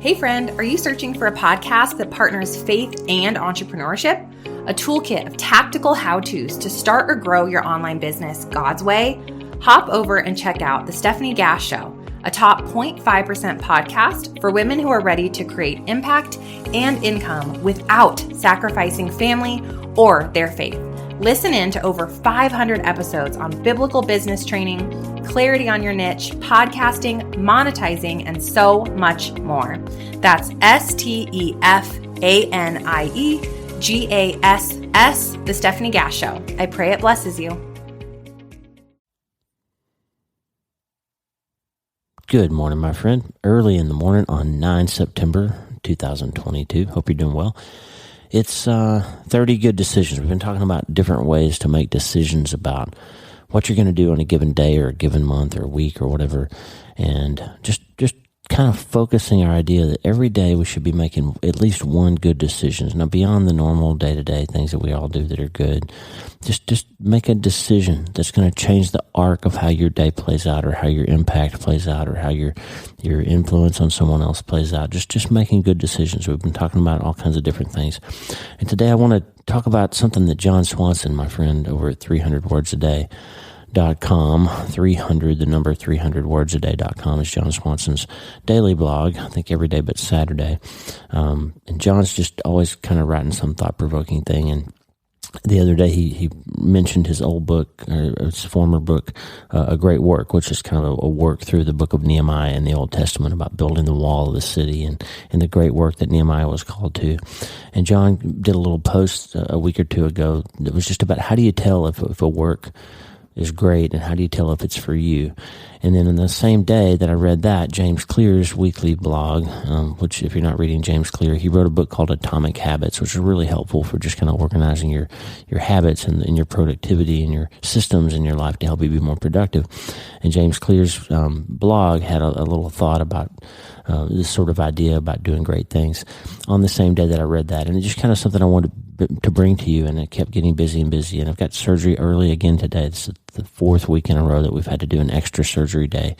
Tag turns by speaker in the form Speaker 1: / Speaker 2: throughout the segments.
Speaker 1: Hey friend, are you searching for a podcast that partners faith and entrepreneurship? A toolkit of tactical how-tos to start or grow your online business God's way? Hop over and check out The Stephanie Gass Show, a top 0.5% podcast for women who are ready to create impact and income without sacrificing family or their faith. Listen in to over 500 episodes on biblical business training, clarity on your niche, podcasting, monetizing, and so much more. That's STEPHANIEGASS, The Stephanie Gass Show. I pray it blesses you.
Speaker 2: Good morning, my friend. Early in the morning on 9 September 2022. Hope you're doing well. It's 30 good decisions. We've been talking about different ways to make decisions about what you're going to do on a given day or a given month or week or whatever, and just kind of focusing our idea that every day we should be making at least one good decision. Now, beyond the normal day-to-day things that we all do that are good, just make a decision that's going to change the arc of how your day plays out or how your impact plays out or how your influence on someone else plays out. Just making good decisions. We've been talking about all kinds of different things. And today I want to talk about something that John Swanson, my friend over at 300wordsaday.com, 300wordsaday.com is John Swanson's daily blog, I think every day but Saturday. And John's just always kind of writing some thought-provoking thing. And the other day he mentioned his old book, or his former book, A Great Work, which is kind of a work through the book of Nehemiah in the Old Testament about building the wall of the city and the great work that Nehemiah was called to. And John did a little post a week or two ago that was just about how do you tell if a work is great, and how do you tell if it's for you? And then in the same day that I read that, James Clear's weekly blog, which if you're not reading James Clear, he wrote a book called Atomic Habits, which is really helpful for just kind of organizing your habits and your productivity and your systems in your life to help you be more productive. And James Clear's blog had a little thought about this sort of idea about doing great things on the same day that I read that. And it's just kind of something I wanted to bring to you, and it kept getting busy and busy. And I've got surgery early again today. It's the fourth week in a row that we've had to do an extra surgery day.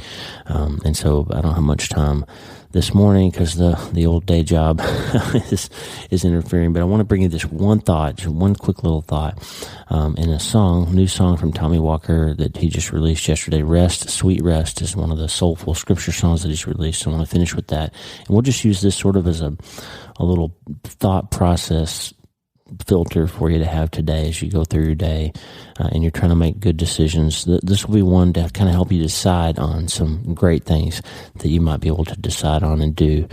Speaker 2: And so I don't have much time this morning because the old day job is interfering. But I want to bring you this one thought, just one quick little thought, in a new song from Tommy Walker that he just released yesterday. Rest, Sweet Rest is one of the soulful scripture songs that he's released. So I want to finish with that. And we'll just use this sort of as a little thought process filter for you to have today as you go through your day and you're trying to make good decisions. This will be one to kind of help you decide on some great things that you might be able to decide on and do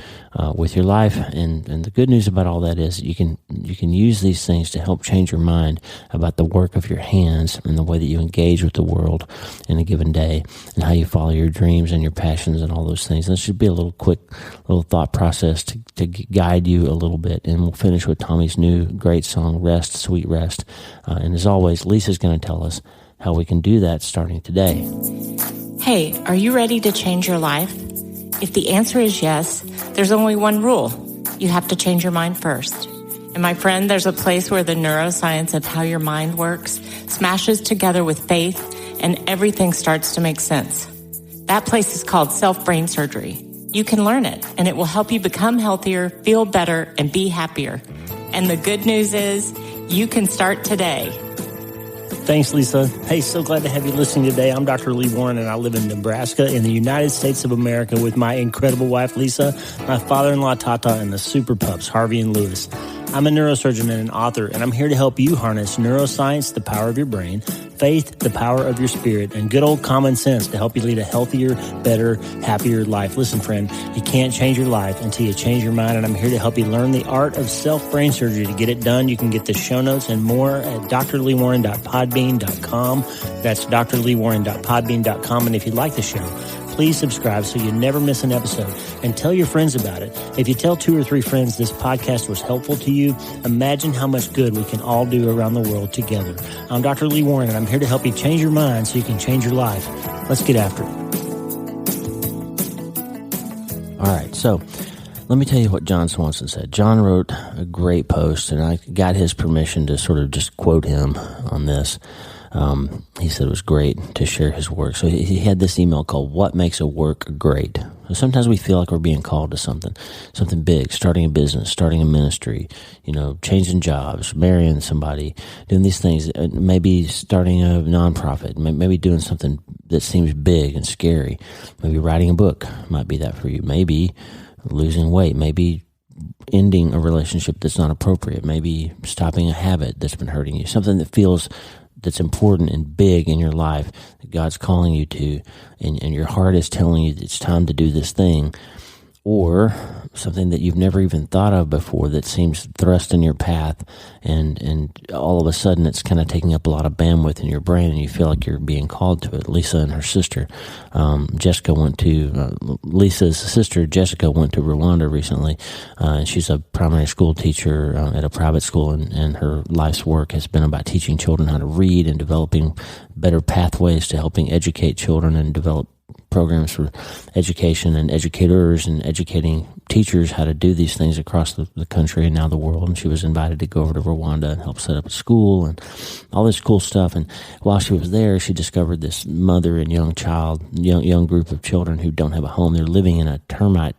Speaker 2: with your life. And the good news about all that is you can use these things to help change your mind about the work of your hands and the way that you engage with the world in a given day and how you follow your dreams and your passions and all those things. And this should be a little quick little thought process to guide you a little bit. And we'll finish with Tommy's new great song, Rest, Sweet Rest. And as always, Lisa's going to tell us how we can do that starting today.
Speaker 3: Hey, are you ready to change your life? If the answer is yes, there's only one rule. You have to change your mind first. And my friend, there's a place where the neuroscience of how your mind works smashes together with faith and everything starts to make sense. That place is called self-brain surgery. You can learn it, and it will help you become healthier, feel better, and be happier. And the good news is you can start today.
Speaker 4: Thanks, Lisa. Hey, so glad to have you listening today. I'm Dr. Lee Warren, and I live in Nebraska in the United States of America with my incredible wife, Lisa, my father-in-law, Tata, and the super pups, Harvey and Lewis. I'm a neurosurgeon and an author, and I'm here to help you harness neuroscience, the power of your brain, faith, the power of your spirit, and good old common sense to help you lead a healthier, better, happier life. Listen, friend, you can't change your life until you change your mind, and I'm here to help you learn the art of self-brain surgery. To get it done, you can get the show notes and more at drleewarren.podbean.com. That's drleewarren.podbean.com. And if you like the show, please subscribe so you never miss an episode, and tell your friends about it. If you tell 2 or 3 friends this podcast was helpful to you, imagine how much good we can all do around the world together. I'm Dr. Lee Warren, and I'm here to help you change your mind so you can change your life. Let's get after it.
Speaker 2: All right, so let me tell you what John Swanson said. John wrote a great post, and I got his permission to sort of just quote him on this. he said it was great to share his work. So he had this email called "What Makes a Work Great?" So sometimes we feel like we're being called to something big, starting a business, starting a ministry, changing jobs, marrying somebody, doing these things, maybe starting a nonprofit, maybe doing something that seems big and scary. Maybe writing a book might be that for you. Maybe losing weight, maybe ending a relationship that's not appropriate, maybe stopping a habit that's been hurting you, something that's important and big in your life that God's calling you to, and your heart is telling you it's time to do this thing, or something that you've never even thought of before that seems thrust in your path, and all of a sudden it's kind of taking up a lot of bandwidth in your brain, and you feel like you're being called to it. Lisa and her sister, Lisa's sister, Jessica, went to Rwanda recently, and she's a primary school teacher at a private school, and her life's work has been about teaching children how to read and developing better pathways to helping educate children and develop programs for education and educators and educating teachers how to do these things across the country and now the world. And she was invited to go over to Rwanda and help set up a school and all this cool stuff. And while she was there, she discovered this mother and young group of children who don't have a home. They're living in a termite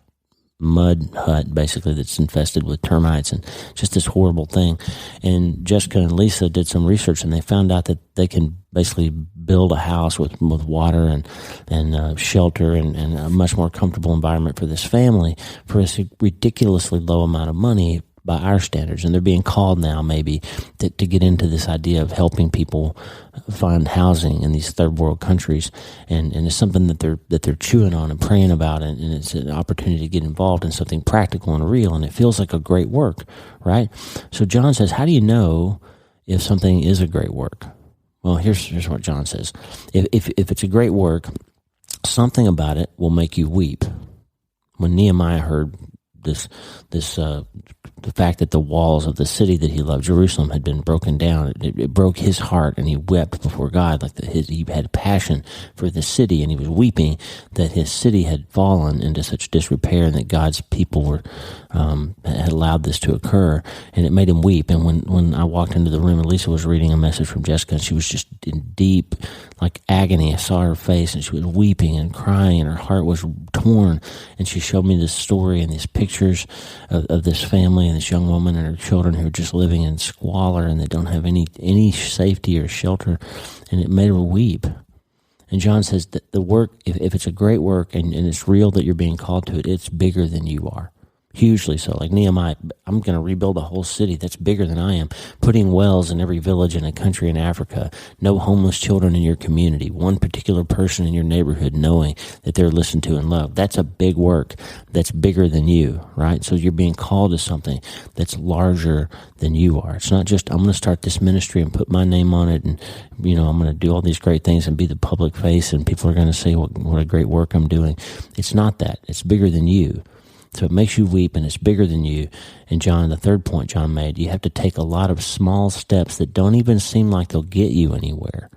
Speaker 2: mud hut, basically, that's infested with termites, and just this horrible thing. And Jessica and Lisa did some research, and they found out that they can basically build a house with water and shelter and a much more comfortable environment for this family for a ridiculously low amount of money by our standards. And they're being called now maybe to get into this idea of helping people find housing in these third world countries. And it's something that they're chewing on and praying about, and it's an opportunity to get involved in something practical and real, and it feels like a great work, right? So John says, how do you know if something is a great work? Well, here's what John says. If it's a great work, something about it will make you weep. When Nehemiah heard the fact that the walls of the city that he loved, Jerusalem, had been broken down, it broke his heart, and he wept before God. He had passion for the city, and he was weeping that his city had fallen into such disrepair, and that God's people had allowed this to occur, and it made him weep. And when I walked into the room, and Lisa was reading a message from Jessica, and she was just in deep agony. I saw her face, and she was weeping and crying, and her heart was torn. And she showed me this story and these pictures of this family and this young woman and her children who are just living in squalor, and they don't have any safety or shelter, and it made her weep. And John says that the work, if it's a great work and it's real that you're being called to it, it's bigger than you are. Hugely so. Like Nehemiah, I'm going to rebuild a whole city. That's bigger than I am. Putting wells in every village in a country in Africa. No homeless children in your community. One particular person in your neighborhood knowing that they're listened to and loved. That's a big work. That's bigger than you, right? So you're being called to something that's larger than you are. It's not just, I'm going to start this ministry and put my name on it, and I'm going to do all these great things and be the public face, and people are going to say what a great work I'm doing. It's not that. It's bigger than you. So it makes you weep, and it's bigger than you. And John, the third point John made, you have to take a lot of small steps that don't even seem like they'll get you anywhere.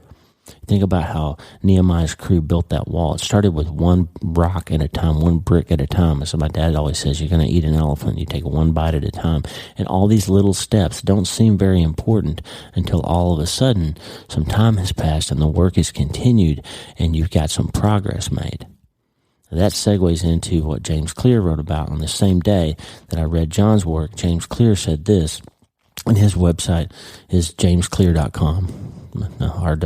Speaker 2: Think about how Nehemiah's crew built that wall. It started with one rock at a time, one brick at a time. So my dad always says, you're going to eat an elephant. You take one bite at a time. And all these little steps don't seem very important until all of a sudden some time has passed and the work is continued and you've got some progress made. That segues into what James Clear wrote about on the same day that I read John's work. James Clear said this, and his website is jamesclear.com. Hard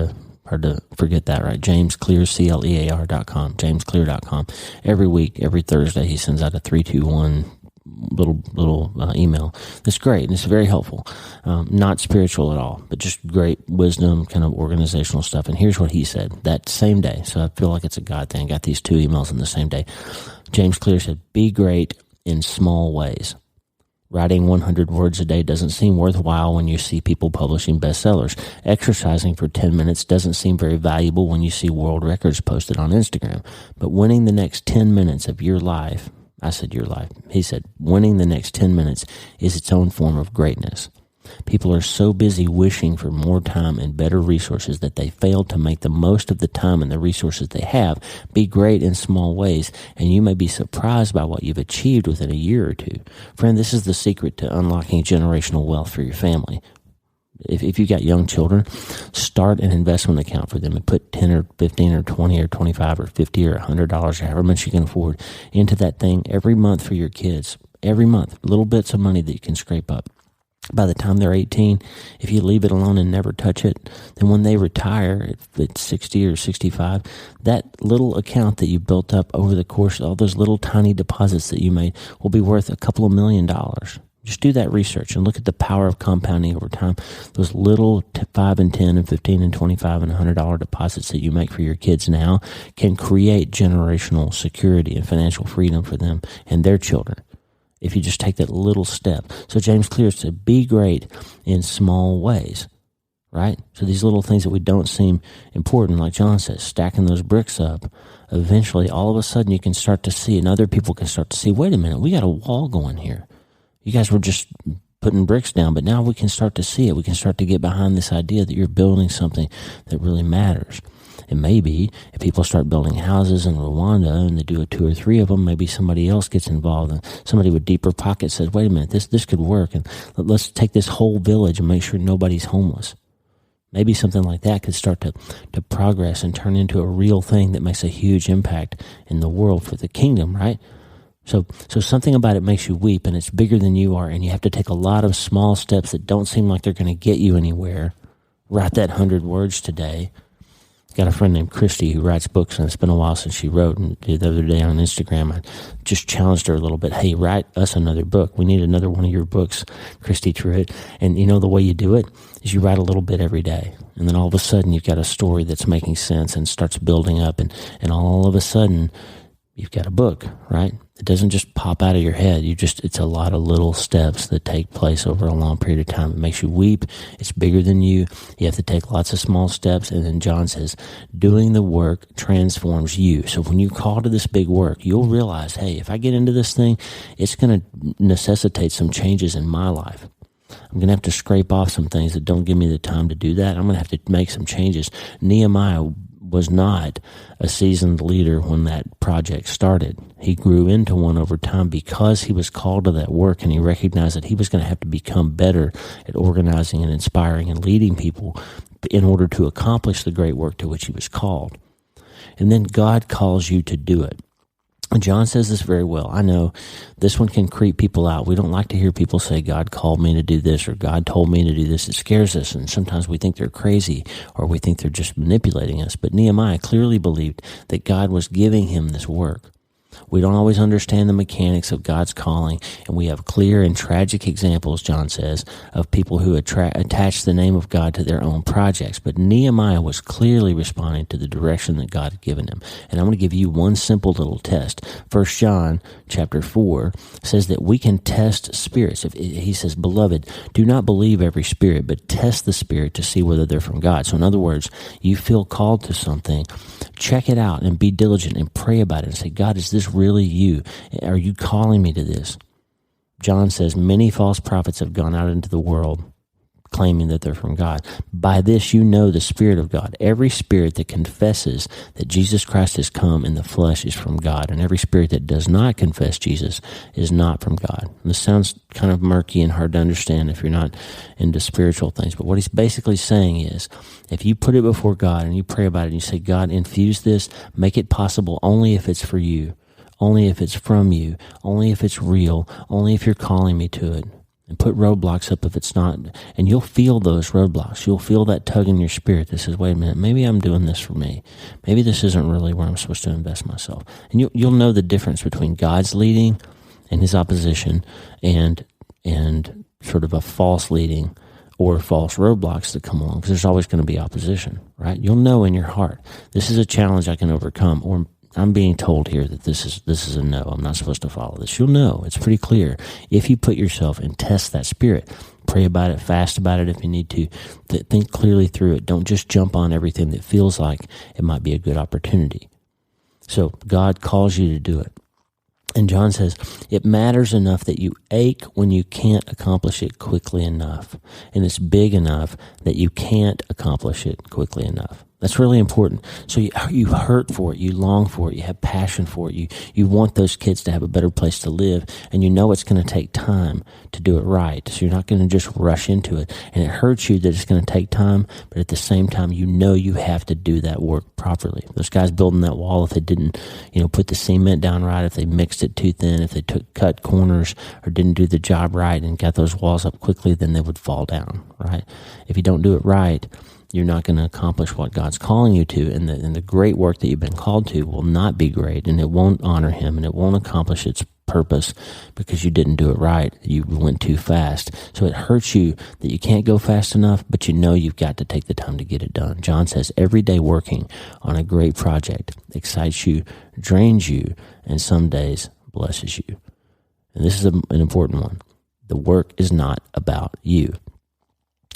Speaker 2: to forget that, right? JamesClear, CLEAR.com, jamesclear.com. Every week, every Thursday, he sends out a 321 little email. It's great, and it's very helpful. Not spiritual at all, but just great wisdom, kind of organizational stuff. And here's what he said that same day. So I feel like it's a God thing. I got these two emails in the same day. James Clear said, be great in small ways. Writing 100 words a day doesn't seem worthwhile when you see people publishing bestsellers. Exercising for 10 minutes doesn't seem very valuable when you see world records posted on Instagram. But winning the next 10 minutes of your life, I said your life, he said, winning the next 10 minutes is its own form of greatness. People are so busy wishing for more time and better resources that they fail to make the most of the time and the resources they have. Be great in small ways, and you may be surprised by what you've achieved within a year or two. Friend, this is the secret to unlocking generational wealth for your family. If you've got young children, start an investment account for them and put 10 or 15 or 20 or 25 or 50 or $100, however much you can afford, into that thing every month for your kids. Every month, little bits of money that you can scrape up. By the time they're 18, if you leave it alone and never touch it, then when they retire at 60 or 65, that little account that you built up over the course of all those little tiny deposits that you made will be worth a couple of $1 million. Just do that research and look at the power of compounding over time. Those little 5 and 10 and 15 and 25 and $100 deposits that you make for your kids now can create generational security and financial freedom for them and their children, if you just take that little step. So James clears to be great in small ways, right? So these little things that we don't seem important, like John says, stacking those bricks up, eventually all of a sudden you can start to see, and other people can start to see, wait a minute, we got a wall going here. You guys were just putting bricks down, but now we can start to see it. We can start to get behind this idea that you're building something that really matters. And maybe if people start building houses in Rwanda and they do 2 or 3 of them, maybe somebody else gets involved and somebody with deeper pockets says, wait a minute, this could work. And let's take this whole village and make sure nobody's homeless. Maybe something like that could start to progress and turn into a real thing that makes a huge impact in the world for the kingdom, right? So something about it makes you weep, and it's bigger than you are, and you have to take a lot of small steps that don't seem like they're going to get you anywhere. Write that 100 words today. Got a friend named Christy who writes books, and it's been a while since she wrote. And the other day on Instagram, I just challenged her a little bit. Hey, write us another book. We need another one of your books, Christy Truitt. And you know the way you do it is you write a little bit every day. And then all of a sudden you've got a story that's making sense and starts building up. And all of a sudden you've got a book, right? It doesn't just pop out of your head. It's a lot of little steps that take place over a long period of time. It makes you weep. It's bigger than you. You have to take lots of small steps. And then John says, doing the work transforms you. So when you call to this big work, you'll realize, hey, if I get into this thing, it's going to necessitate some changes in my life. I'm going to have to scrape off some things that don't give me the time to do that. I'm going to have to make some changes. Nehemiah was not a seasoned leader when that project started. He grew into one over time because he was called to that work, and he recognized that he was going to have to become better at organizing and inspiring and leading people in order to accomplish the great work to which he was called. And then God calls you to do it. And John says this very well. I know this one can creep people out. We don't like to hear people say, God called me to do this, or God told me to do this. It scares us, and sometimes we think they're crazy, or we think they're just manipulating us. But Nehemiah clearly believed that God was giving him this work. We don't always understand the mechanics of God's calling, and we have clear and tragic examples, John says, of people who attach the name of God to their own projects. But Nehemiah was clearly responding to the direction that God had given him. And I'm going to give you one simple little test. 1 John chapter 4 says that we can test spirits. He says, beloved, do not believe every spirit, but test the spirit to see whether they're from God. So in other words, you feel called to something, check it out and be diligent and pray about it and say, God, is this really you? Are you calling me to this? John says many false prophets have gone out into the world claiming that they're from God. By this you know the Spirit of God. Every spirit that confesses that Jesus Christ has come in the flesh is from God, and every spirit that does not confess Jesus is not from God. And this sounds kind of murky and hard to understand if you're not into spiritual things, but what he's basically saying is, if you put it before God and you pray about it and you say, God, infuse this, make it possible only if it's for you, only if it's from you, only if it's real, only if you're calling me to it. And put roadblocks up if it's not. And you'll feel those roadblocks. You'll feel that tug in your spirit that says, wait a minute, maybe I'm doing this for me. Maybe this isn't really where I'm supposed to invest myself. And you'll know the difference between God's leading and his opposition and sort of a false leading or false roadblocks that come along, because there's always going to be opposition, right? You'll know in your heart, this is a challenge I can overcome, or I'm being told here that this is a no. I'm not supposed to follow this. You'll know. It's pretty clear. If you put yourself and test that spirit, pray about it, fast about it if you need to, think clearly through it. Don't just jump on everything that feels like it might be a good opportunity. So God calls you to do it. And John says, it matters enough that you ache when you can't accomplish it quickly enough. And it's big enough that you can't accomplish it quickly enough. That's really important. So you hurt for it, you long for it, you have passion for it, you want those kids to have a better place to live, and you know it's going to take time to do it right. So you're not going to just rush into it. And it hurts you that it's going to take time, but at the same time, you know you have to do that work properly. Those guys building that wall, if they didn't, put the cement down right, if they mixed it too thin, if they cut corners or didn't do the job right and got those walls up quickly, then they would fall down, right? If you don't do it right, you're not going to accomplish what God's calling you to, and the great work that you've been called to will not be great, and it won't honor Him, and it won't accomplish its purpose because you didn't do it right. You went too fast. So it hurts you that you can't go fast enough, but you know you've got to take the time to get it done. John says every day working on a great project excites you, drains you, and some days blesses you. And this is an important one. The work is not about you.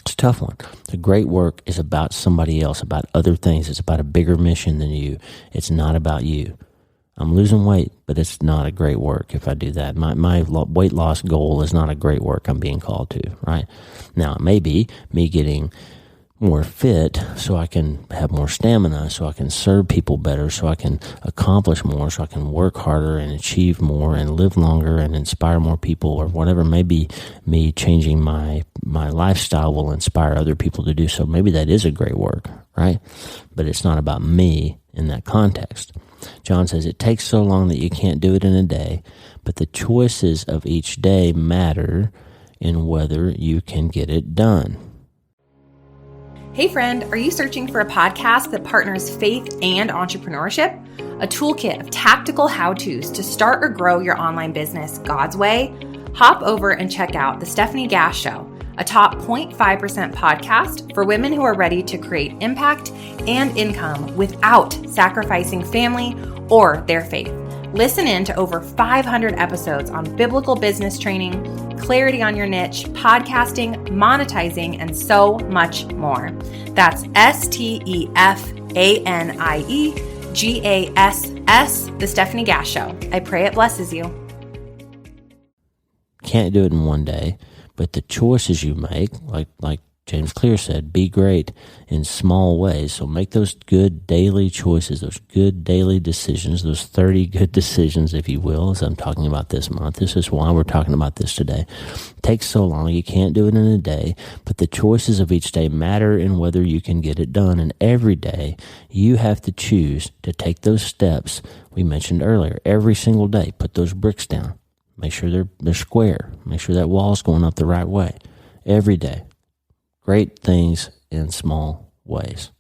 Speaker 2: It's a tough one. The great work is about somebody else, about other things. It's about a bigger mission than you. It's not about you. I'm losing weight, but it's not a great work if I do that. My weight loss goal is not a great work I'm being called to, right? Now, it may be me getting more fit so I can have more stamina, so I can serve people better, so I can accomplish more, so I can work harder and achieve more and live longer and inspire more people, or whatever. Maybe me changing my lifestyle will inspire other people to do so. Maybe that is a great work, right? But it's not about me in that context. John says it takes so long that you can't do it in a day, but the choices of each day matter in whether you can get it done.
Speaker 1: Hey friend, are you searching for a podcast that partners faith and entrepreneurship? A toolkit of tactical how-tos to start or grow your online business God's way? Hop over and check out The Stephanie Gass Show, a top 0.5% podcast for women who are ready to create impact and income without sacrificing family or their faith. Listen in to over 500 episodes on biblical business training, clarity on your niche, podcasting, monetizing, and so much more. That's STEPHANIEGASS, The Stephanie Gass Show. I pray it blesses you.
Speaker 2: Can't do it in one day, but the choices you make, like James Clear said, be great in small ways. So make those good daily choices, those good daily decisions, those 30 good decisions, if you will, as I'm talking about this month. This is why we're talking about this today. It takes so long. You can't do it in a day, but the choices of each day matter in whether you can get it done. And every day you have to choose to take those steps we mentioned earlier. Every single day, put those bricks down. Make sure they're square. Make sure that wall's going up the right way. Every day. Great things in small ways.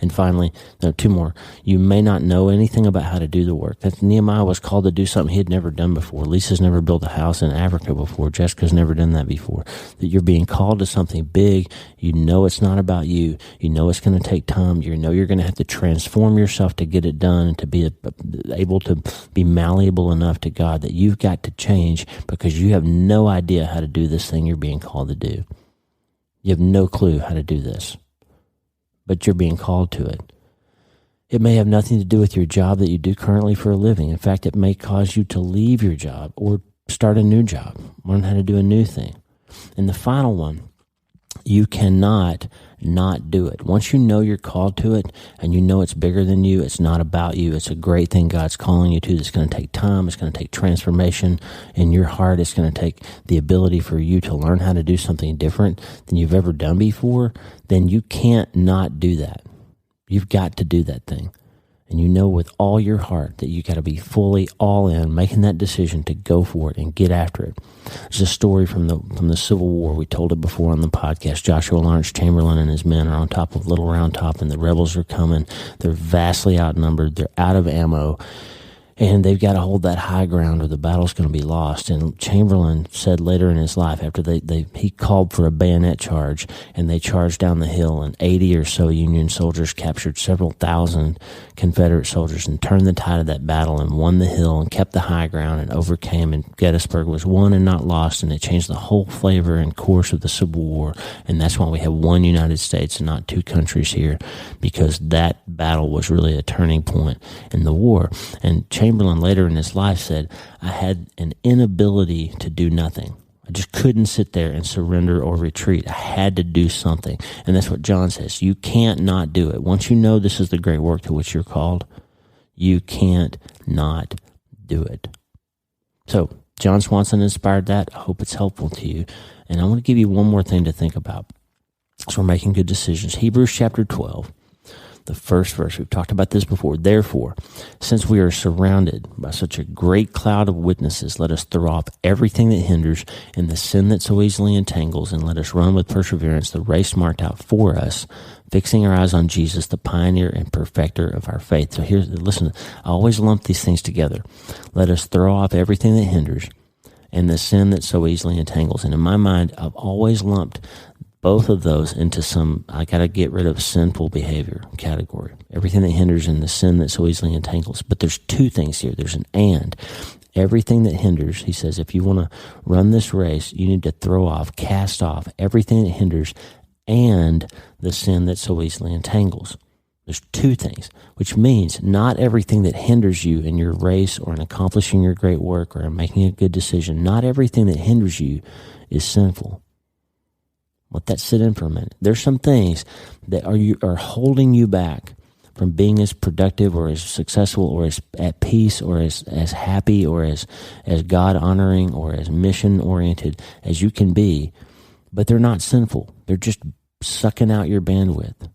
Speaker 2: And finally, two more. You may not know anything about how to do the work. That Nehemiah was called to do something he had never done before. Lisa's never built a house in Africa before. Jessica's never done that before. That you're being called to something big. You know it's not about you. You know it's going to take time. You know you're going to have to transform yourself to get it done and to be able to be malleable enough to God that you've got to change because you have no idea how to do this thing you're being called to do. You have no clue how to do this, but you're being called to it. It may have nothing to do with your job that you do currently for a living. In fact, it may cause you to leave your job or start a new job, learn how to do a new thing. And the final one, you cannot not do it. Once you know you're called to it and you know it's bigger than you, it's not about you, it's a great thing God's calling you to. It's going to take time. It's going to take transformation in your heart. It's going to take the ability for you to learn how to do something different than you've ever done before. Then you can't not do that. You've got to do that thing. And you know with all your heart that you got to be fully all in, making that decision to go for it and get after it. There's a story from the Civil War. We told it before on the podcast. Joshua Lawrence Chamberlain and his men are on top of Little Round Top, and the rebels are coming. They're vastly outnumbered. They're out of ammo. And they've got to hold that high ground or the battle's going to be lost. And Chamberlain said later in his life, after he called for a bayonet charge, and they charged down the hill, and 80 or so Union soldiers captured several thousand Confederate soldiers and turned the tide of that battle and won the hill and kept the high ground and overcame. And Gettysburg was won and not lost, and it changed the whole flavor and course of the Civil War. And that's why we have one United States and not two countries here, because that battle was really a turning point in the war. And Chamberlain later in his life said, I had an inability to do nothing. I just couldn't sit there and surrender or retreat. I had to do something. And that's what John says. You can't not do it. Once you know this is the great work to which you're called, you can't not do it. So John Swanson inspired that. I hope it's helpful to you. And I want to give you one more thing to think about. So we're making good decisions. Hebrews chapter 12, the first verse. We've talked about this before. Therefore, since we are surrounded by such a great cloud of witnesses, let us throw off everything that hinders and the sin that so easily entangles, and let us run with perseverance the race marked out for us, fixing our eyes on Jesus, the pioneer and perfecter of our faith. So listen, I always lump these things together. Let us throw off everything that hinders and the sin that so easily entangles. And in my mind, I've always lumped both of those into I got to get rid of sinful behavior category. Everything that hinders and the sin that so easily entangles. But there's two things here. There's an and. Everything that hinders, he says, if you want to run this race, you need to cast off everything that hinders and the sin that so easily entangles. There's two things, which means not everything that hinders you in your race or in accomplishing your great work or in making a good decision, not everything that hinders you is sinful. Let that sit in for a minute. There's some things that are holding you back from being as productive or as successful or as at peace or as happy or as God-honoring or as mission-oriented as you can be, but they're not sinful. They're just sucking out your bandwidth.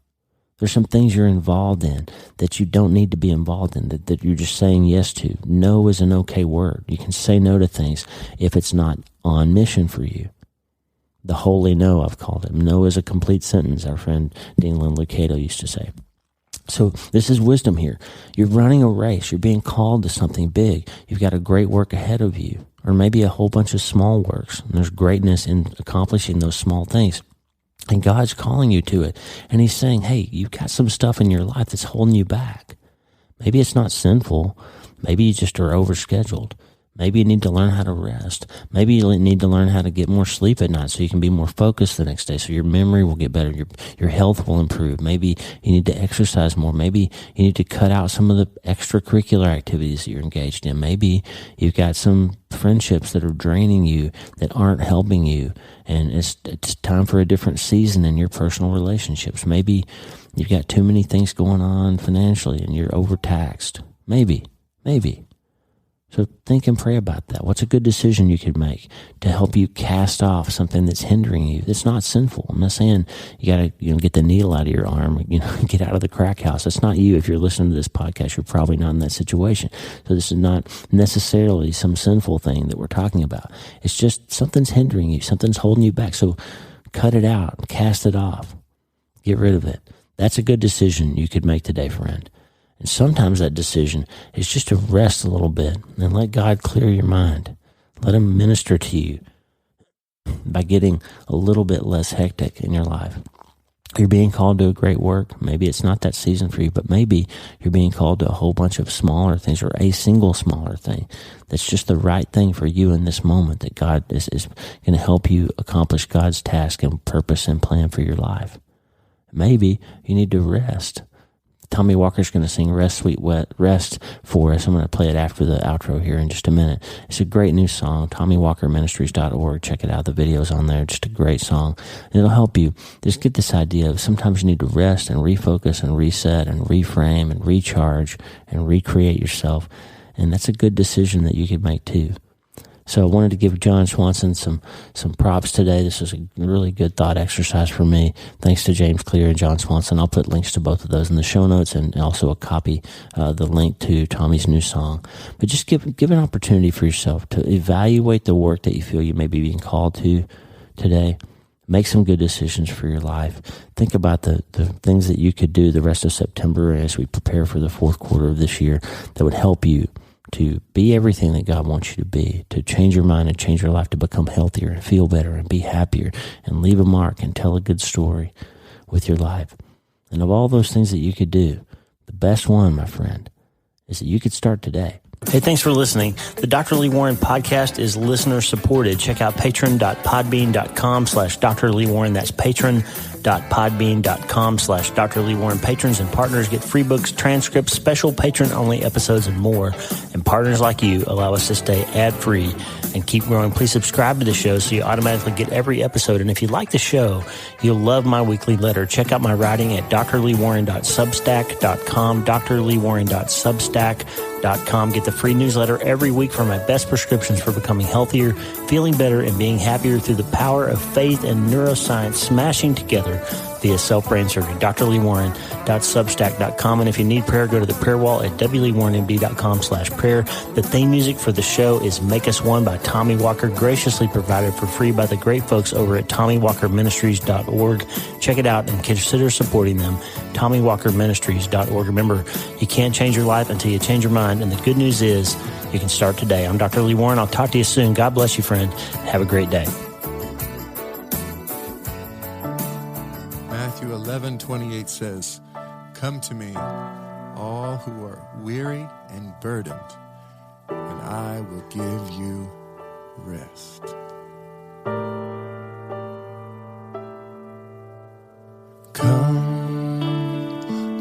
Speaker 2: There's some things you're involved in that you don't need to be involved in, that you're just saying yes to. No is an okay word. You can say no to things if it's not on mission for you. The holy no, I've called it. No is a complete sentence, our friend Dean Lucado used to say. So this is wisdom here. You're running a race. You're being called to something big. You've got a great work ahead of you, or maybe a whole bunch of small works. And there's greatness in accomplishing those small things. And God's calling you to it. And he's saying, hey, you've got some stuff in your life that's holding you back. Maybe it's not sinful. Maybe you just are overscheduled. Maybe you need to learn how to rest. Maybe you need to learn how to get more sleep at night so you can be more focused the next day, so your memory will get better, your health will improve. Maybe you need to exercise more. Maybe you need to cut out some of the extracurricular activities that you're engaged in. Maybe you've got some friendships that are draining you, that aren't helping you, and it's time for a different season in your personal relationships. Maybe you've got too many things going on financially and you're overtaxed. Maybe. So think and pray about that. What's a good decision you could make to help you cast off something that's hindering you? That's not sinful. I'm not saying you got to get the needle out of your arm, get out of the crack house. That's not you. If you're listening to this podcast, you're probably not in that situation. So this is not necessarily some sinful thing that we're talking about. It's just something's hindering you. Something's holding you back. So cut it out. Cast it off. Get rid of it. That's a good decision you could make today, friend. And sometimes that decision is just to rest a little bit and let God clear your mind. Let him minister to you by getting a little bit less hectic in your life. You're being called to a great work. Maybe it's not that season for you, but maybe you're being called to a whole bunch of smaller things or a single smaller thing that's just the right thing for you in this moment, that God is going to help you accomplish God's task and purpose and plan for your life. Maybe you need to rest. Tommy Walker's going to sing Rest, Sweet Rest for us. I'm going to play it after the outro here in just a minute. It's a great new song, TommyWalkerMinistries.org. Check it out. The video's on there. Just a great song. And it'll help you just get this idea of sometimes you need to rest and refocus and reset and reframe and recharge and recreate yourself. And that's a good decision that you could make too. So I wanted to give John Swanson some props today. This was a really good thought exercise for me. Thanks to James Clear and John Swanson. I'll put links to both of those in the show notes and also a copy, the link to Tommy's new song. But just give an opportunity for yourself to evaluate the work that you feel you may be being called to today. Make some good decisions for your life. Think about the things that you could do the rest of September as we prepare for the fourth quarter of this year that would help you to be everything that God wants you to be, to change your mind and change your life, to become healthier and feel better and be happier and leave a mark and tell a good story with your life. And of all those things that you could do, the best one, my friend, is that you could start today.
Speaker 4: Hey, thanks for listening. The Dr. Lee Warren podcast is listener supported. Check out patron.podbean.com/Dr. Lee Warren. That's patron.podbean.com/Dr. Lee Warren. Patrons and partners get free books, transcripts, special patron-only episodes, and more. And partners like you allow us to stay ad-free and keep growing. Please subscribe to the show so you automatically get every episode. And if you like the show, you'll love my weekly letter. Check out my writing at drleewarren.substack.com, drleewarren.substack.com. Get the free newsletter every week for my best prescriptions for becoming healthier, feeling better, and being happier through the power of faith and neuroscience smashing together via self-brain surgery. drleewarren.substack.com. And if you need prayer, go to the prayer wall at wleewarrenmd.com/prayer. The theme music for the show is Make Us One by Tommy Walker, graciously provided for free by the great folks over at TommyWalkerMinistries.org. Check it out and consider supporting them. TommyWalkerMinistries.org. Remember, you can't change your life until you change your mind. And the good news is you can start today. I'm Dr. Lee Warren. I'll talk to you soon. God bless you, friend. Have a great day.
Speaker 5: Matthew 11:28 says, "Come to me, all who are weary and burdened, and I will give you rest." Come,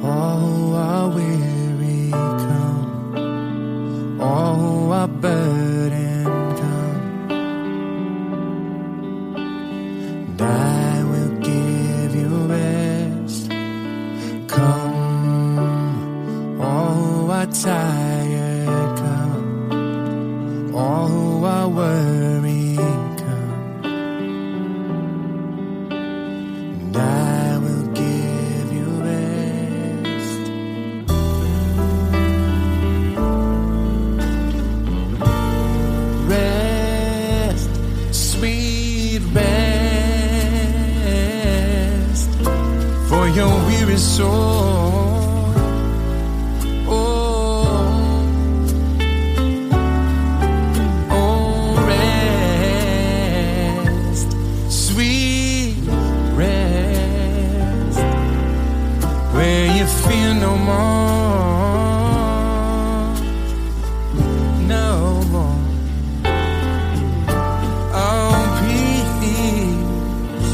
Speaker 5: all who are weary, come, all who are burdened, come, and I will give you rest. Come, all who are tired, come, all who are worried, come, and I will give you rest. Rest, sweet rest, for your weary soul. Oh, rest, sweet rest, where you feel no more, no more. Oh, peace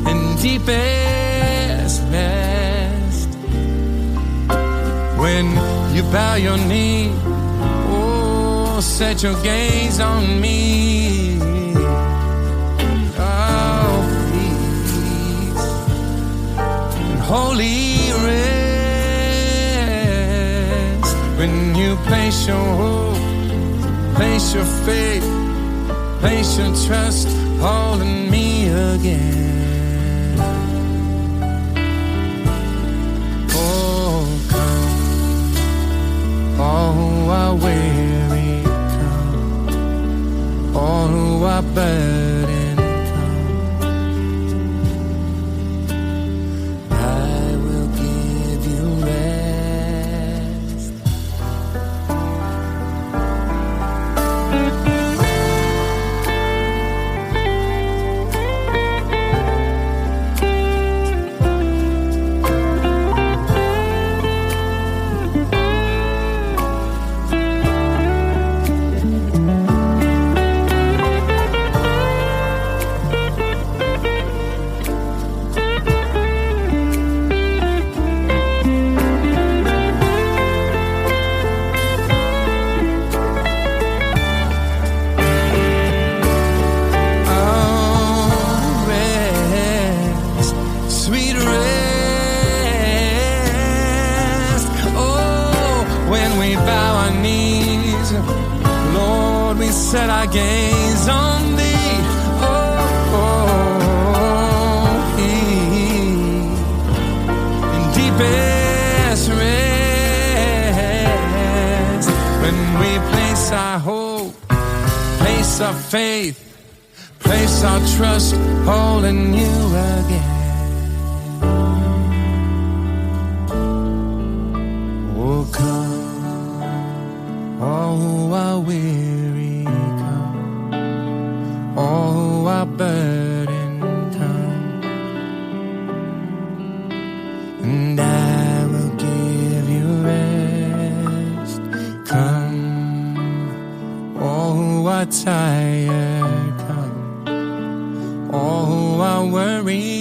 Speaker 5: and deepest rest, when you bow your knee, oh, set your gaze on me. Oh, peace and holy rest, when you place your hope, place your faith, place your trust all in me again. All who are weary, come. All who are burdened, come. I will give you rest. Set our gaze on thee, in deepest rest, when we place our hope, place our faith, place our trust all in you again. Oh, come, all who are weary, come, all who are burdened, come, and I will give you rest. Come, are tired, come. All who are worried,